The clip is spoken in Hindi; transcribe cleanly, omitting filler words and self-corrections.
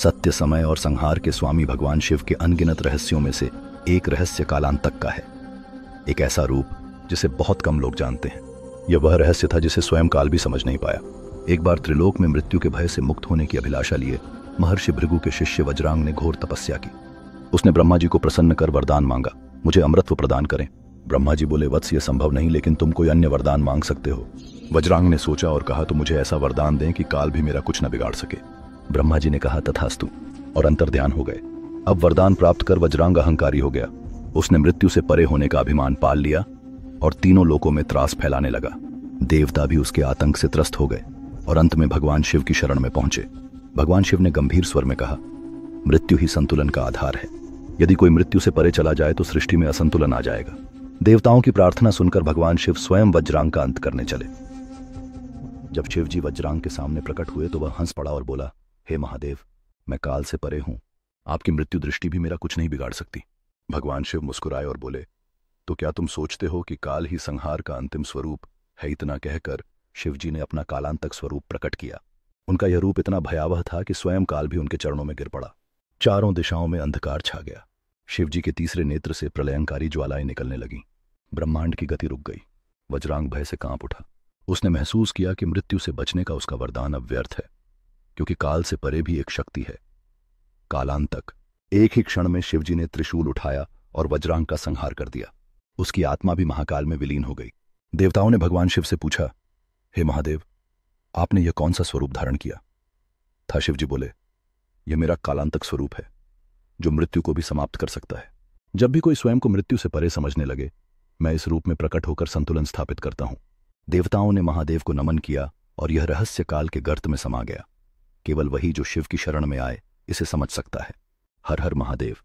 सत्य, समय और संहार के स्वामी भगवान शिव के अनगिनत रहस्यों में से एक रहस्य कालांतक का है। एक ऐसा रूप जिसे बहुत कम लोग जानते हैं। यह वह रहस्य था जिसे स्वयं काल भी समझ नहीं पाया। एक बार त्रिलोक में मृत्यु के भय से मुक्त होने की अभिलाषा लिए महर्षि भृगु के शिष्य वज्रांग ने घोर तपस्या की। उसने ब्रह्मा जी को प्रसन्न कर वरदान मांगा, मुझे अमृतत्व प्रदान करें। ब्रह्मा जी बोले, वत्स ये संभव नहीं, लेकिन तुम कोई अन्य वरदान मांग सकते हो। वज्रांग ने सोचा और कहा, तो मुझे ऐसा वरदान दें कि काल भी मेरा कुछ न बिगाड़ सके। ब्रह्मा जी ने कहा, तथास्तु, और अंतर्ध्यान हो गए। अब वरदान प्राप्त कर वज्रांग अहंकारी हो गया। उसने मृत्यु से परे होने का अभिमान पाल लिया और तीनों लोकों में त्रास फैलाने लगा। देवता भी उसके आतंक से त्रस्त हो गए और अंत में भगवान शिव की शरण में पहुंचे। भगवान शिव ने गंभीर स्वर में कहा, मृत्यु ही संतुलन का आधार है। यदि कोई मृत्यु से परे चला जाए तो सृष्टि में असंतुलन आ जाएगा। देवताओं की प्रार्थना सुनकर भगवान शिव स्वयं वज्रांग का अंत करने चले। जब शिव जी वज्रांग के सामने प्रकट हुए तो वह हंस पड़ा और बोला, हे महादेव, मैं काल से परे हूं, आपकी मृत्यु दृष्टि भी मेरा कुछ नहीं बिगाड़ सकती। भगवान शिव मुस्कुराए और बोले, तो क्या तुम सोचते हो कि काल ही संहार का अंतिम स्वरूप है? इतना कहकर शिव जी ने अपना कालांतक स्वरूप प्रकट किया। उनका यह रूप इतना भयावह था कि स्वयं काल भी उनके चरणों में गिर पड़ा। चारों दिशाओं में अंधकार छा गया। शिव जी के तीसरे नेत्र से प्रलयंकारी ज्वालाएं निकलने लगीं। ब्रह्मांड की गति रुक गई। वज्रांग भय से कांप उठा। उसने महसूस किया कि मृत्यु से बचने का उसका वरदान अब व्यर्थ है, क्योंकि काल से परे भी एक शक्ति है, कालांतक। एक ही क्षण में शिवजी ने त्रिशूल उठाया और वज्रांग का संहार कर दिया। उसकी आत्मा भी महाकाल में विलीन हो गई। देवताओं ने भगवान शिव से पूछा, हे महादेव, आपने यह कौन सा स्वरूप धारण किया था? शिवजी बोले, यह मेरा कालांतक स्वरूप है, जो मृत्यु को भी समाप्त कर सकता है। जब भी कोई स्वयं को मृत्यु से परे समझने लगे, मैं इस रूप में प्रकट होकर संतुलन स्थापित करता हूं। देवताओं ने महादेव को नमन किया और यह रहस्य काल के गर्त में समा गया। केवल वही जो शिव की शरण में आए इसे समझ सकता है। हर हर महादेव।